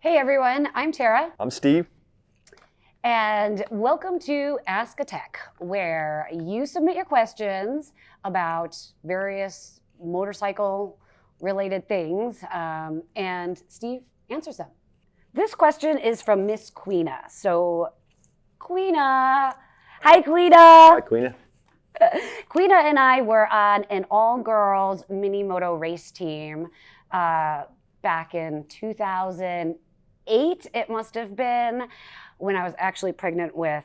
Hey everyone, I'm Tara. I'm Steve. And welcome to Ask a Tech, where you submit your questions about various motorcycle related things, and Steve answers them. This question is from Miss Queena. So, Queena. Hi, Queena. Hi, Queena. Queena and I were on an all-girls mini moto race team back in 2008, it must have been, when I was actually pregnant with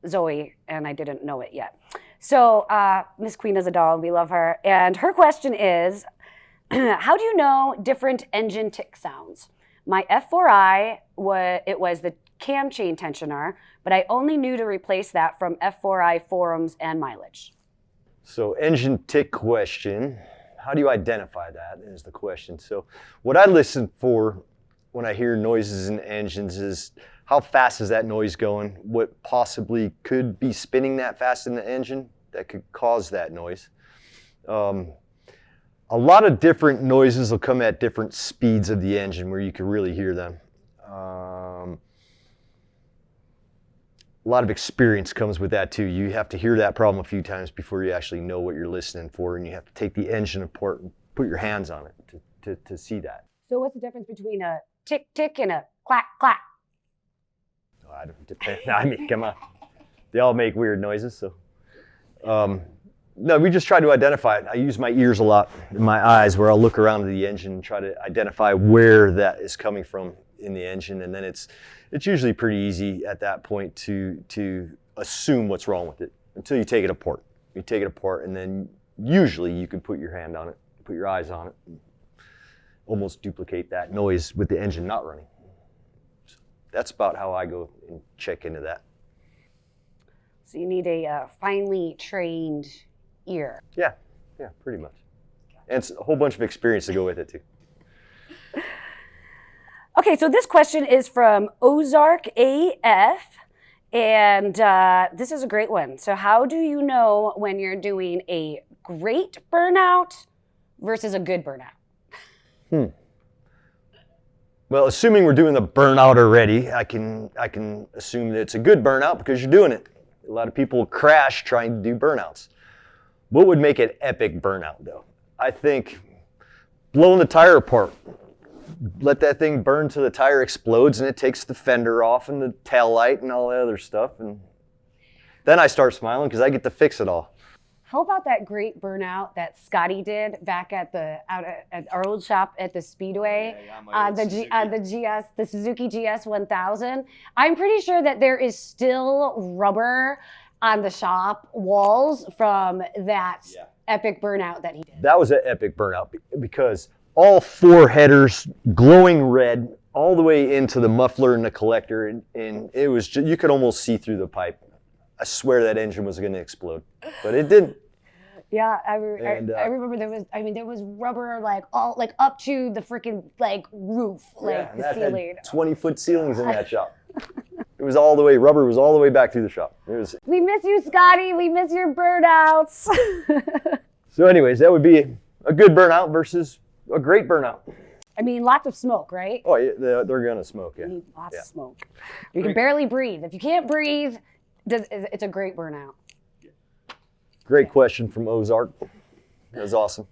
Zoe, and I didn't know it yet. So Miss Queena's a doll, we love her. And her question is, how do you know different engine tick sounds? My F4i, was the cam chain tensioner, but I only knew to replace that from F4i forums and mileage. So engine tick question, how do you identify that is the question. So what I listen for when I hear noises in engines is how fast is that noise going? What possibly could be spinning that fast in the engine that could cause that noise? A lot of different noises will come at different speeds of the engine where you can really hear them. A lot of experience comes with that too. You have to hear that problem a few times before you actually know what you're listening for, and you have to take the engine apart and put your hands on it to see that. So what's the difference between a tick tick and a clack clack? Oh, I don't depend. I mean, come on. They all make weird noises, so. No, we just try to identify it. I use my ears a lot, and my eyes, where I'll look around the engine and try to identify where that is coming from in the engine, and then it's usually pretty easy at that point to assume what's wrong with it until you take it apart. You take it apart, and then usually you can put your hand on it, put your eyes on it, and almost duplicate that noise with the engine not running. So that's about how I go and check into that. So you need a finely trained ear. Yeah, pretty much. And it's a whole bunch of experience to go with it too. Okay, so this question is from Ozark AF, and this is a great one. So how do you know when you're doing a great burnout versus a good burnout? Well, assuming we're doing the burnout already, I can assume that it's a good burnout because you're doing it. A lot of people crash trying to do burnouts. What would make an epic burnout though? I think blowing the tire apart. Let that thing burn till the tire explodes and it takes the fender off and the tail light and all that other stuff. And then I start smiling because I get to fix it all. How about that great burnout that Scotty did back at our old shop at the Speedway? The Suzuki GS 1000. I'm pretty sure that there is still rubber on the shop walls from that epic burnout that he did. That was an epic burnout because all four headers glowing red all the way into the muffler and the collector, and it was just, you could almost see through the pipe. I swear that engine was going to explode, but it didn't. Yeah, I remember there was rubber all up to the freaking roof, the ceiling. 20-foot ceilings in that shop. It was all the way, rubber was all the way back through the shop. We miss you, Scotty. We miss your burnouts. So anyways, that would be a good burnout versus a great burnout. I mean, lots of smoke, right? Oh, yeah, they're going to smoke, yeah. You need lots of smoke. You can barely breathe. If you can't breathe, it's a great burnout. Great question from Ozark. That was awesome.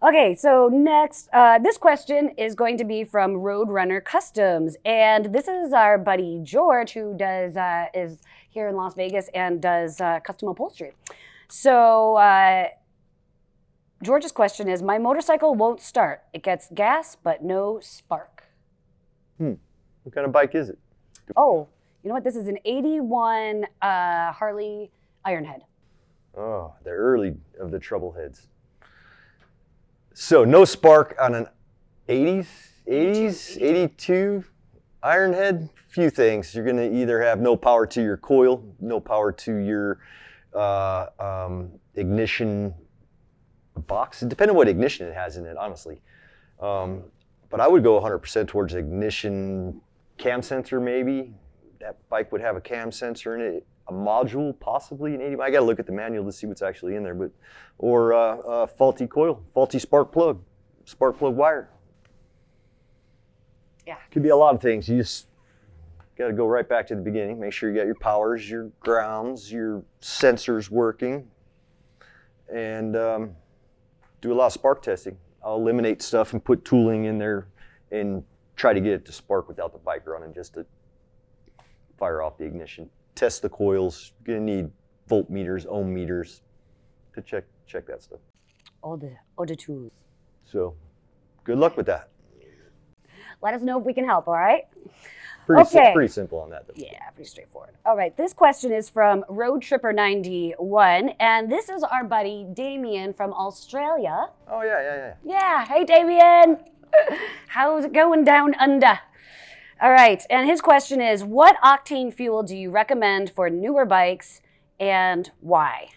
Okay, so next, this question is going to be from Roadrunner Customs, and this is our buddy George, who is here in Las Vegas and does custom upholstery. So George's question is, my motorcycle won't start. It gets gas, but no spark. What kind of bike is it? Oh, you know what? This is an 81 Harley Ironhead. Oh, the early of the trouble heads. So no spark on an 80s, 82 Ironhead. Few things. You're going to either have no power to your coil, no power to your ignition box. Depending on what ignition it has in it, honestly. But I would go 100% towards ignition cam sensor, maybe. That bike would have a cam sensor in it. A module, possibly an 80. I got to look at the manual to see what's actually in there, or faulty coil, faulty spark plug wire. Yeah. Could be a lot of things. You just got to go right back to the beginning. Make sure you got your powers, your grounds, your sensors working, and do a lot of spark testing. I'll eliminate stuff and put tooling in there and try to get it to spark without the bike running, just to fire off the ignition. Test the coils. You're gonna need voltmeters, ohm meters to check that stuff. All the tools. So good luck with that. Let us know if we can help, all right? Pretty simple on that, though. Yeah, pretty straightforward. All right, this question is from Road Tripper 91, and this is our buddy Damien from Australia. Oh, yeah. Yeah, hey Damien! How's it going down under? All right, and his question is, what octane fuel do you recommend for newer bikes and why?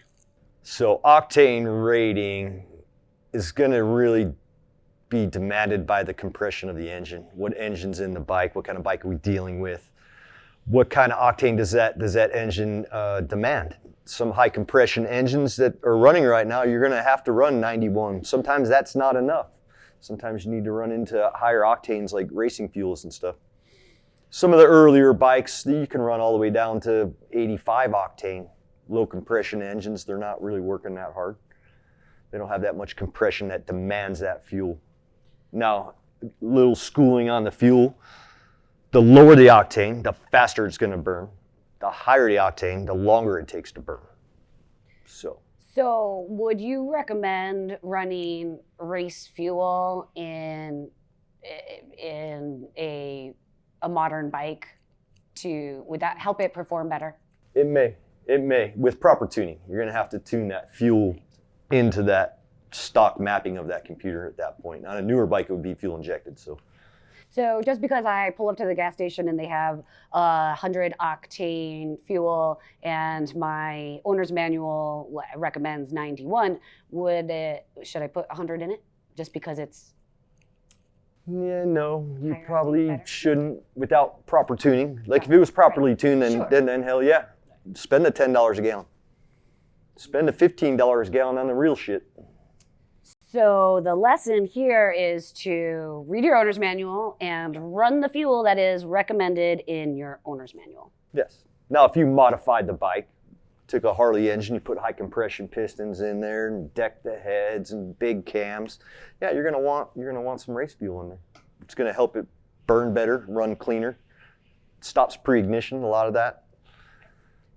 So octane rating is going to really be demanded by the compression of the engine. What engine's in the bike? What kind of bike are we dealing with? What kind of octane does that engine demand? Some high compression engines that are running right now, you're going to have to run 91. Sometimes that's not enough. Sometimes you need to run into higher octanes like racing fuels and stuff. Some of the earlier bikes, you can run all the way down to 85 octane. Low compression engines, they're not really working that hard. They don't have that much compression that demands that fuel. Now, a little schooling on the fuel. The lower the octane, the faster it's going to burn. The higher the octane, the longer it takes to burn. So would you recommend running race fuel in a modern bike? Would that help it perform better? It may. With proper tuning. You're going to have to tune that fuel into that stock mapping of that computer at that point. On a newer bike, it would be fuel injected. So just because I pull up to the gas station and they have 100 octane fuel and my owner's manual recommends 91, should I put 100 in it just because it's? Yeah, no, you higher, probably better? shouldn't without proper tuning. Like if it was properly tuned, then, Sure. then hell yeah, spend the $10 a gallon. Spend the $15 a gallon on the real shit. So the lesson here is to read your owner's manual and run the fuel that is recommended in your owner's manual. Yes. Now, if you modified the bike, took a Harley engine, you put high compression pistons in there and decked the heads and big cams, yeah, you're gonna want some race fuel in there. It's gonna help it burn better, run cleaner. Stops pre-ignition, a lot of that.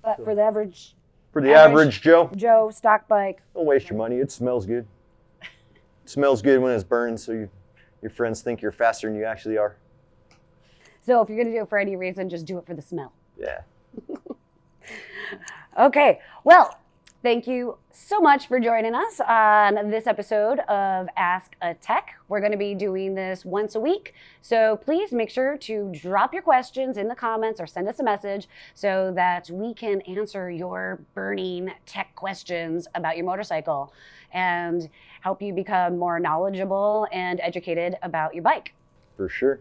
But for the average average Joe, stock bike, don't waste your money. It smells good. It smells good when it's burning, so your friends think you're faster than you actually are. so if you're gonna do it for any reason, just do it for the smell. Yeah. Okay, well, thank you so much for joining us on this episode of Ask a Tech. We're going to be doing this once a week, so please make sure to drop your questions in the comments or send us a message so that we can answer your burning tech questions about your motorcycle and help you become more knowledgeable and educated about your bike. For sure.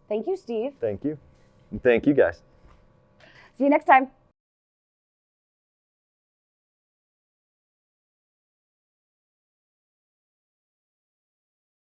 Thank you, Steve. Thank you. And thank you guys. See you next time.